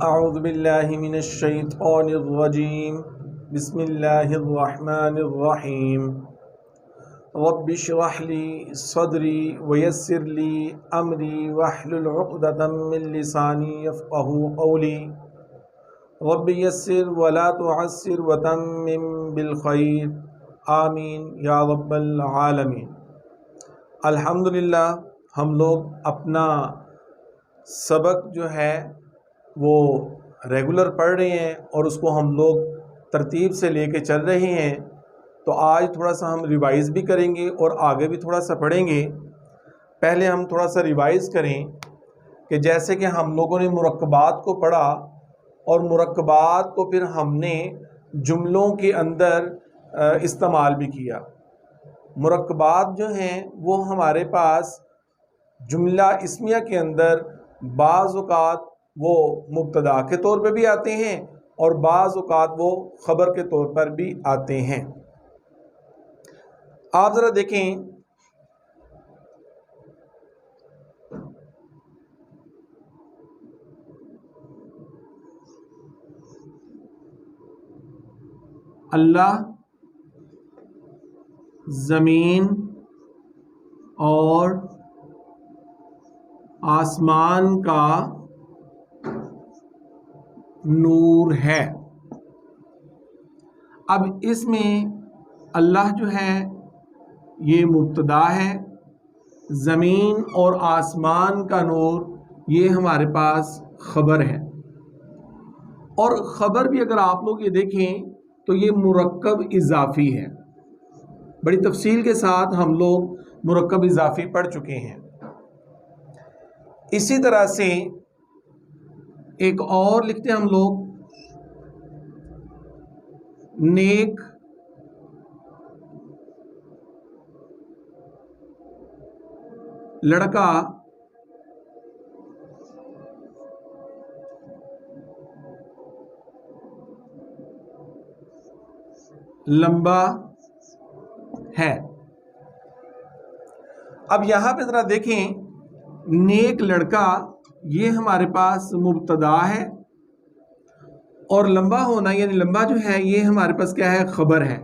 اعوذ باللہ من الشیطان الرجیم بسم اللہ الرحمن الرحیم رب اشرح لی صدری ویسر لی امری واحلل عقدۃ من لسانی یفقہوا قولی رب یسر ولا تعسر وتمم بالخیر آمین یا رب العالمین۔ الحمدللہ ہم لوگ اپنا سبق جو ہے وہ ریگولر پڑھ رہے ہیں اور اس کو ہم لوگ ترتیب سے لے کے چل رہے ہیں، تو آج تھوڑا سا ہم ریوائز بھی کریں گے اور آگے بھی تھوڑا سا پڑھیں گے۔ پہلے ہم تھوڑا سا ریوائز کریں کہ جیسے کہ ہم لوگوں نے مرکبات کو پڑھا اور مرکبات کو پھر ہم نے جملوں کے اندر استعمال بھی کیا۔ مرکبات جو ہیں وہ ہمارے پاس جملہ اسمیہ کے اندر بعض اوقات وہ مبتدا کے طور پہ بھی آتے ہیں اور بعض اوقات وہ خبر کے طور پر بھی آتے ہیں۔ آپ ذرا دیکھیں اللہ زمین اور آسمان کا نور ہے۔ اب اس میں اللہ جو ہے یہ مبتدا ہے، زمین اور آسمان کا نور یہ ہمارے پاس خبر ہے، اور خبر بھی اگر آپ لوگ یہ دیکھیں تو یہ مرکب اضافی ہے۔ بڑی تفصیل کے ساتھ ہم لوگ مرکب اضافی پڑھ چکے ہیں۔ اسی طرح سے ایک اور لکھتے ہیں ہم لوگ نیک لڑکا لمبا ہے۔ اب یہاں پہ ذرا دیکھیں، نیک لڑکا یہ ہمارے پاس مبتدا ہے اور لمبا ہونا یعنی لمبا جو ہے یہ ہمارے پاس کیا ہے؟ خبر ہے۔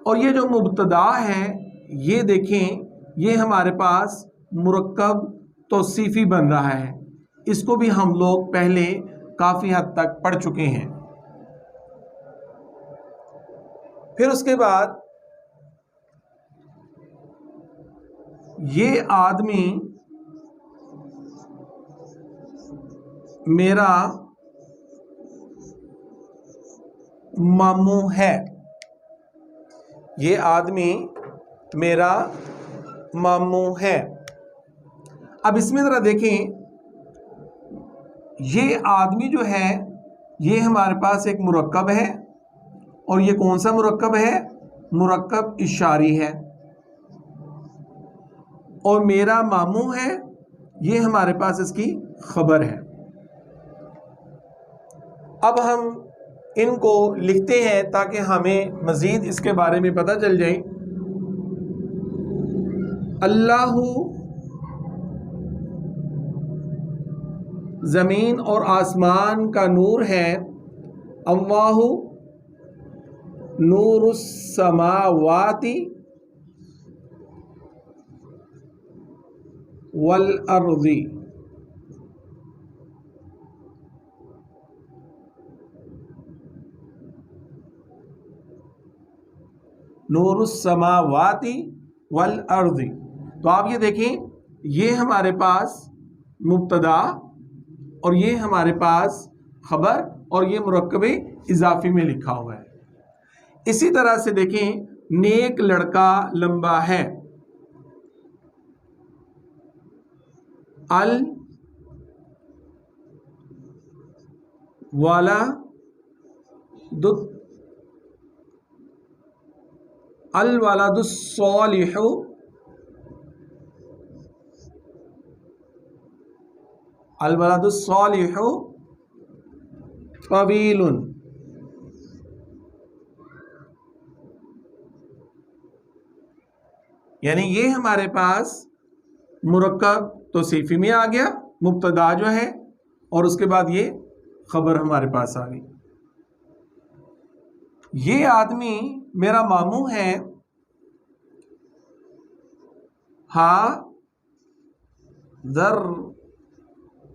اور یہ جو مبتدا ہے یہ دیکھیں یہ ہمارے پاس مرکب توصیفی بن رہا ہے، اس کو بھی ہم لوگ پہلے کافی حد تک پڑھ چکے ہیں۔ پھر اس کے بعد یہ آدمی میرا ماموں ہے، یہ آدمی میرا ماموں ہے۔ اب اس میں ذرا دیکھیں یہ آدمی جو ہے یہ ہمارے پاس ایک مرکب ہے، اور یہ کون سا مرکب ہے؟ مرکب اشاری ہے۔ اور میرا ماموں ہے یہ ہمارے پاس اس کی خبر ہے۔ اب ہم ان کو لکھتے ہیں تاکہ ہمیں مزید اس کے بارے میں پتہ چل جائے۔ اللہ زمین اور آسمان کا نور ہے، اللہ نور السماوات والارض۔ نور السماوات والارض، تو آپ یہ دیکھیں یہ ہمارے پاس مبتدا اور یہ ہمارے پاس خبر اور یہ مرکب اضافی میں لکھا ہوا ہے۔ اسی طرح سے دیکھیں نیک لڑکا لمبا ہے، ال الولد الصالح الولد الصالح طویل، یعنی یہ ہمارے پاس مرکب توصیفی میں آ گیا، مبتدا جو ہے، اور اس کے بعد یہ خبر ہمارے پاس آ گئی. یہ آدمی میرا ماموں ہے. ذر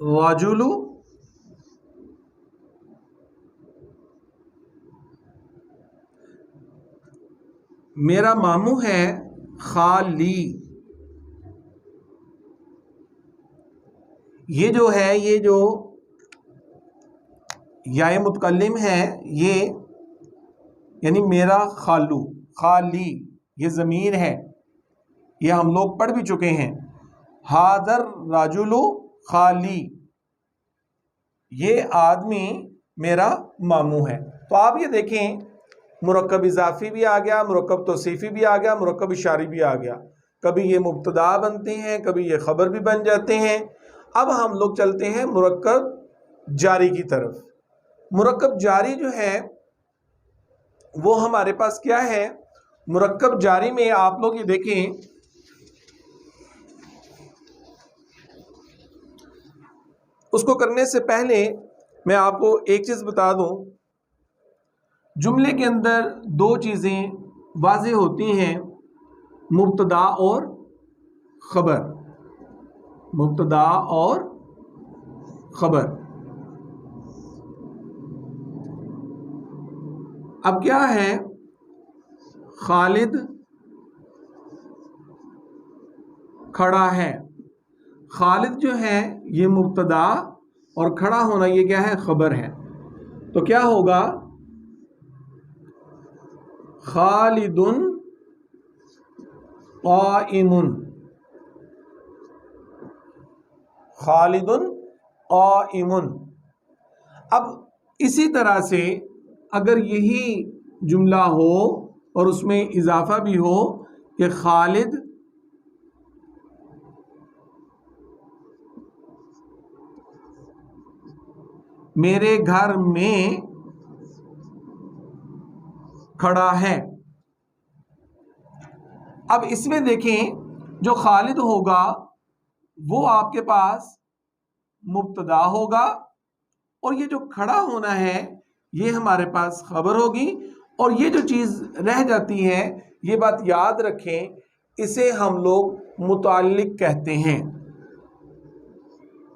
رجل میرا ماموں ہے خالی. یہ جو ہے یہ جو یا متکلم ہے یہ یعنی میرا خالو خالی یہ ضمیر ہے. یہ ہم لوگ پڑھ بھی چکے ہیں. حاضر راجل خالی یہ آدمی میرا ماموں ہے. تو آپ یہ دیکھیں مرکب اضافی بھی آ گیا, مرکب توصیفی بھی آ گیا, مرکب اشاری بھی آ گیا. کبھی یہ مبتدا بنتے ہیں, کبھی یہ خبر بھی بن جاتے ہیں. اب ہم لوگ چلتے ہیں مرکب جاری کی طرف. مرکب جاری جو ہے وہ ہمارے پاس کیا ہے؟ مرکب جاری میں آپ لوگ یہ دیکھیں, اس کو کرنے سے پہلے میں آپ کو ایک چیز بتا دوں. جملے کے اندر دو چیزیں واضح ہوتی ہیں, مبتدا اور خبر. مبتدا اور خبر. اب کیا ہے؟ خالد کھڑا ہے. خالد جو ہے یہ مبتدا اور کھڑا ہونا یہ کیا ہے؟ خبر ہے. تو کیا ہوگا؟ خالد قائم. خالد قائم. اب اسی طرح سے اگر یہی جملہ ہو اور اس میں اضافہ بھی ہو کہ خالد میرے گھر میں کھڑا ہے. اب اس میں دیکھیں جو خالد ہوگا وہ آپ کے پاس مبتدا ہوگا اور یہ جو کھڑا ہونا ہے یہ ہمارے پاس خبر ہوگی. اور یہ جو چیز رہ جاتی ہے یہ بات یاد رکھیں, اسے ہم لوگ متعلق کہتے ہیں.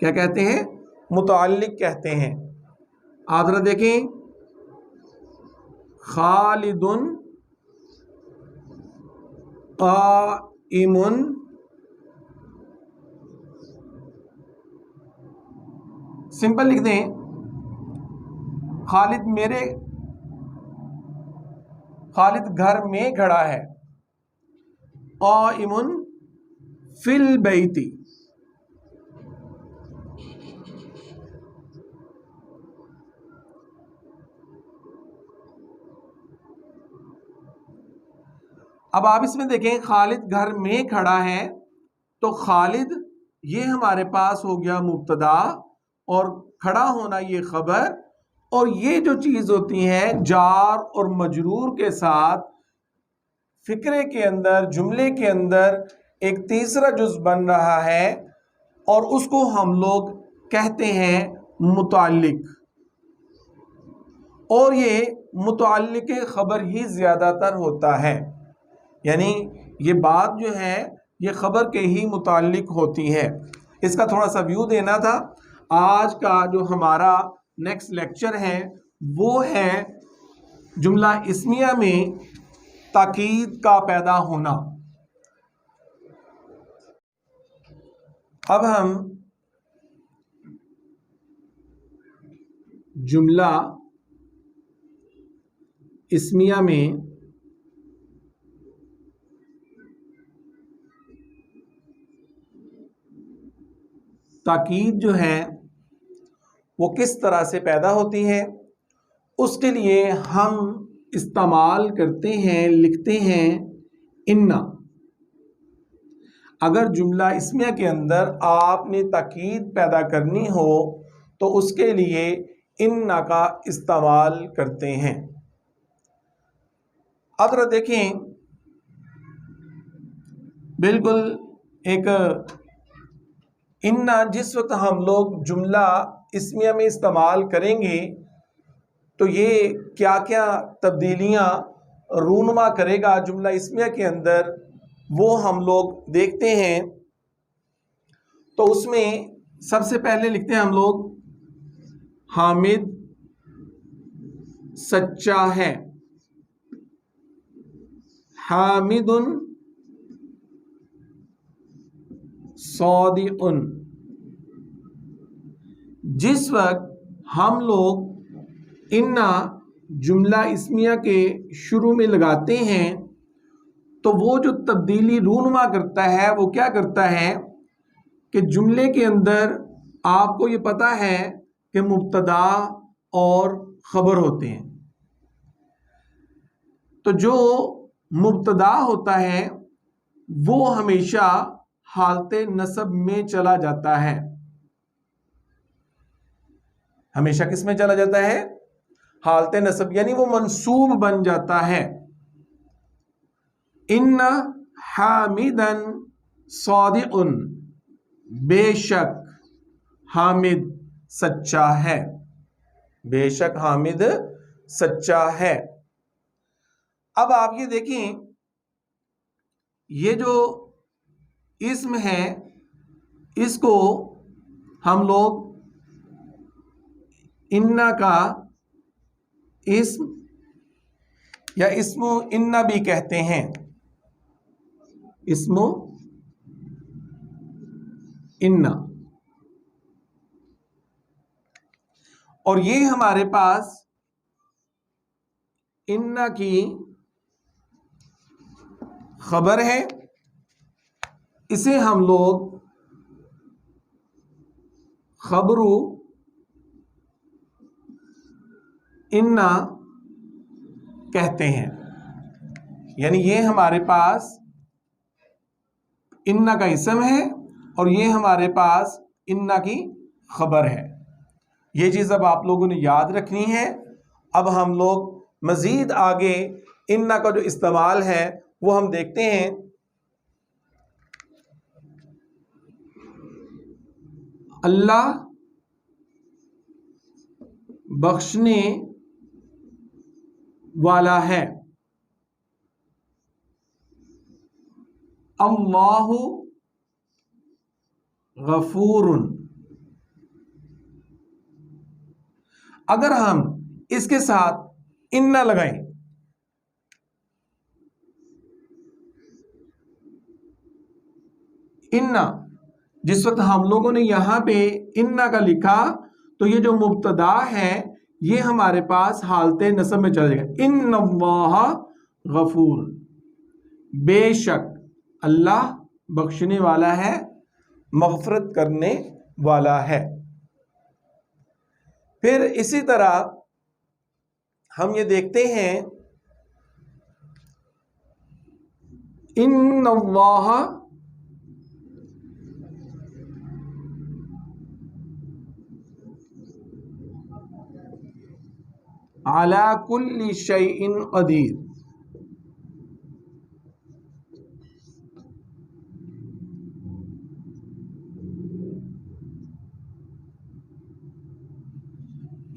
کیا کہتے ہیں؟ متعلق کہتے ہیں. آپ ذرا دیکھیں خالد قائم. سمپل لکھ دیں خالد گھر میں کھڑا ہے. قائم فی البیت. اب آپ اس میں دیکھیں خالد گھر میں کھڑا ہے تو خالد یہ ہمارے پاس ہو گیا مبتدا اور کھڑا ہونا یہ خبر. اور یہ جو چیز ہوتی ہے جار اور مجرور کے ساتھ فقرے کے اندر جملے کے اندر ایک تیسرا جز بن رہا ہے اور اس کو ہم لوگ کہتے ہیں متعلق. اور یہ متعلق خبر ہی زیادہ تر ہوتا ہے. یعنی یہ بات جو ہے یہ خبر کے ہی متعلق ہوتی ہے. اس کا تھوڑا سا ویو دینا تھا. آج کا جو ہمارا نیکسٹ لیکچر ہے وہ ہے جملہ اسمیہ میں تاکید کا پیدا ہونا. اب ہم جملہ اسمیہ میں تاکید جو ہے وہ کس طرح سے پیدا ہوتی ہے اس کے لیے ہم استعمال کرتے ہیں, لکھتے ہیں انا. اگر جملہ اسمیہ کے اندر آپ نے تاکید پیدا کرنی ہو تو اس کے لیے انا کا استعمال کرتے ہیں. اب ذرا دیکھیں بالکل ایک انا جس وقت ہم لوگ جملہ اسمیہ میں استعمال کریں گے تو یہ کیا کیا تبدیلیاں رونما کرے گا جملہ اسمیہ کے اندر، وہ ہم لوگ دیکھتے ہیں۔ تو اس میں سب سے پہلے لکھتے ہیں ہم لوگ حامد سچا ہے، حامد صادق۔ جس وقت ہم لوگ انا جملہ اسمیہ کے شروع میں لگاتے ہیں تو وہ جو تبدیلی رونما کرتا ہے وہ کیا کرتا ہے کہ جملے کے اندر آپ کو یہ پتہ ہے کہ مبتدا اور خبر ہوتے ہیں، تو جو مبتدا ہوتا ہے وہ ہمیشہ حالت نصب میں چلا جاتا ہے۔ ہمیشہ کس میں چلا جاتا ہے؟ حالت نصب، یعنی وہ منصوب بن جاتا ہے۔ ان حامدا صادق، بے شک حامد سچا ہے، بے شک حامد سچا ہے۔ اب آپ یہ دیکھیں، یہ جو اسم ہے اس کو ہم لوگ انا کا اسم یا اسم انا بھی کہتے ہیں، اسم انا، اور یہ ہمارے پاس انا کی خبر ہے، اسے ہم لوگ خبرو انا کہتے ہیں، یعنی یہ ہمارے پاس انا کا اسم ہے اور یہ ہمارے پاس انا کی خبر ہے۔ یہ چیز اب آپ لوگوں نے یاد رکھنی ہے۔ اب ہم لوگ مزید آگے انا کا جو استعمال ہے وہ ہم دیکھتے ہیں۔ اللہ بخشنے والا ہے، اللہ غفور۔ اگر ہم اس کے ساتھ انا لگائیں انا، جس وقت ہم لوگوں نے یہاں پہ انا کا لکھا تو یہ جو مبتدا ہے یہ ہمارے پاس حالت نصب میں چلے گا، ان اللہ غفور، بے شک اللہ بخشنے والا ہے، مغفرت کرنے والا ہے۔ پھر اسی طرح ہم یہ دیکھتے ہیں ان اللہ علی کل شیء قدیر،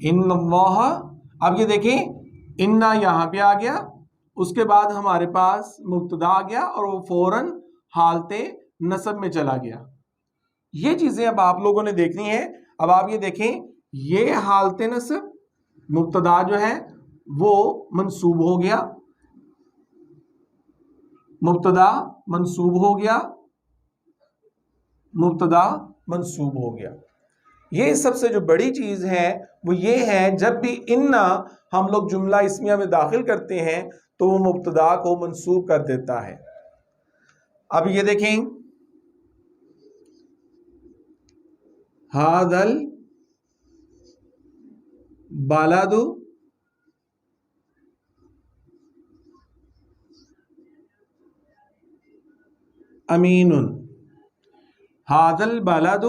ان اللہ، اب یہ دیکھیں انا یہاں پہ آ گیا، اس کے بعد ہمارے پاس مبتدا آ گیا اور وہ فوراً حالت نصب میں چلا گیا۔ یہ چیزیں اب آپ لوگوں نے دیکھنی ہے۔ اب آپ یہ دیکھیں، یہ حالت نصب، مبتدا جو ہے وہ منصوب ہو گیا، مبتدا منصوب ہو گیا، مبتدا منصوب ہو گیا۔ یہ سب سے جو بڑی چیز ہے وہ یہ ہے جب بھی انا ہم لوگ جملہ اسمیہ میں داخل کرتے ہیں تو وہ مبتدا کو منصوب کر دیتا ہے۔ اب یہ دیکھیں، ھذل بلد امین، ھذل بلد،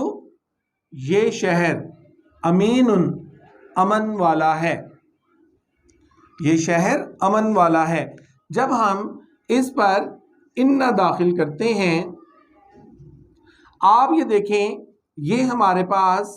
یہ شہر، امین امن والا ہے، یہ شہر امن والا ہے۔ جب ہم اس پر انا داخل کرتے ہیں، آپ یہ دیکھیں یہ ہمارے پاس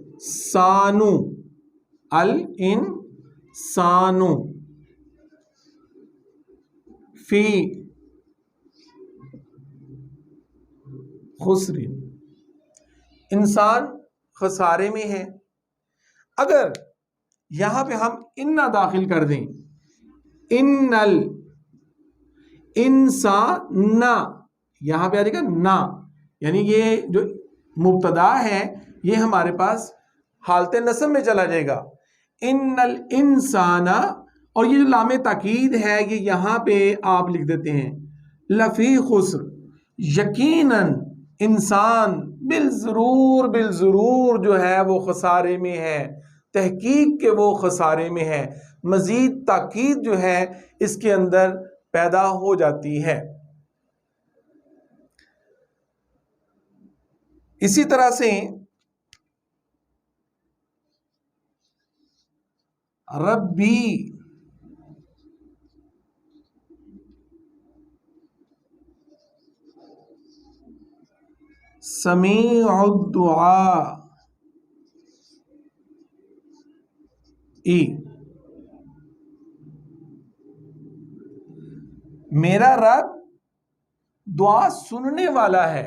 الانسانو، الانسانو فی خسر، انسان خسارے میں ہے۔ اگر یہاں پہ ہم ان داخل کر دیں، ان الانسان، یہاں پہ آ جائے گا نا، یعنی یہ جو مبتدا ہے یہ ہمارے پاس حالت نصب میں چلا جائے گا، ان الانسان، اور یہ جو لام تاکید ہے یہ یہاں پہ آپ لکھ دیتے ہیں لفی خسر، یقیناً انسان بالضرور جو ہے وہ خسارے میں ہے، تحقیق کہ وہ خسارے میں ہے، مزید تاکید جو ہے اس کے اندر پیدا ہو جاتی ہے۔ اسی طرح سے ربی سمیع الدعاء، میرا رب دعا سننے والا ہے،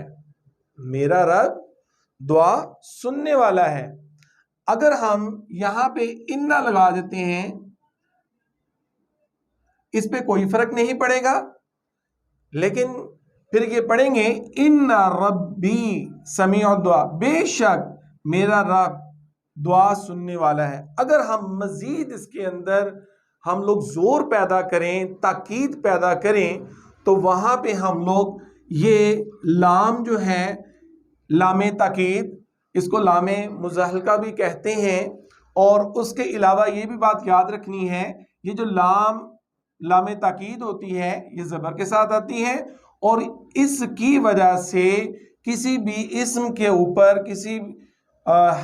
میرا رب دعا سننے والا ہے۔ اگر ہم یہاں پہ انا لگا دیتے ہیں اس پہ کوئی فرق نہیں پڑے گا، لیکن پھر یہ پڑھیں گے ان ربی سمیع الدعاء، بے شک میرا رب دعا سننے والا ہے۔ اگر ہم مزید اس کے اندر ہم لوگ زور پیدا کریں، تاکید پیدا کریں، تو وہاں پہ ہم لوگ یہ لام جو ہے لام تاکید، اس کو لام مزحلقہ بھی کہتے ہیں، اور اس کے علاوہ یہ بھی بات یاد رکھنی ہے یہ جو لام تاکید ہوتی ہے یہ زبر کے ساتھ آتی ہے، اور اس کی وجہ سے کسی بھی اسم کے اوپر، کسی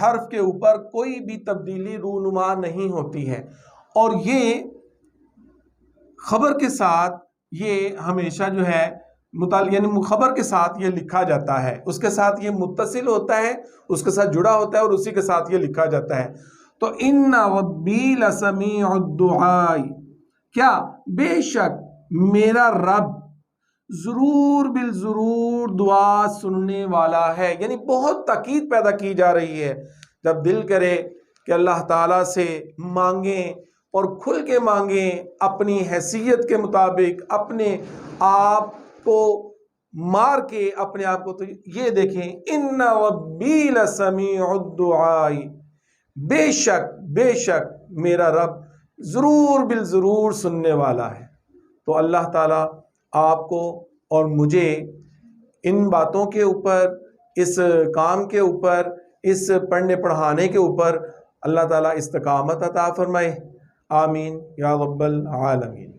حرف کے اوپر کوئی بھی تبدیلی رونما نہیں ہوتی ہے، اور یہ خبر کے ساتھ یہ ہمیشہ جو ہے یعنی خبر کے ساتھ یہ لکھا جاتا ہے، اس کے ساتھ یہ متصل ہوتا ہے، اس کے ساتھ جڑا ہوتا ہے، اور اسی کے ساتھ یہ لکھا جاتا ہے۔ تو ان ربی لسمیع الدعاء، کیا بے شک میرا رب ضرور بالضرور دعا سننے والا ہے، یعنی بہت تاکید پیدا کی جا رہی ہے۔ جب دل کرے کہ اللہ تعالیٰ سے مانگیں اور کھل کے مانگیں اپنی حیثیت کے مطابق، اپنے آپ کو مار کے اپنے آپ کو، تو یہ دیکھیں ان ربی لسمیع الدعاء، بے شک میرا رب ضرور بالضرور سننے والا ہے۔ تو اللہ تعالیٰ آپ کو اور مجھے ان باتوں کے اوپر، اس کام کے اوپر، اس پڑھنے پڑھانے کے اوپر اللہ تعالیٰ استقامت عطا فرمائے، آمین یا رب العالمین۔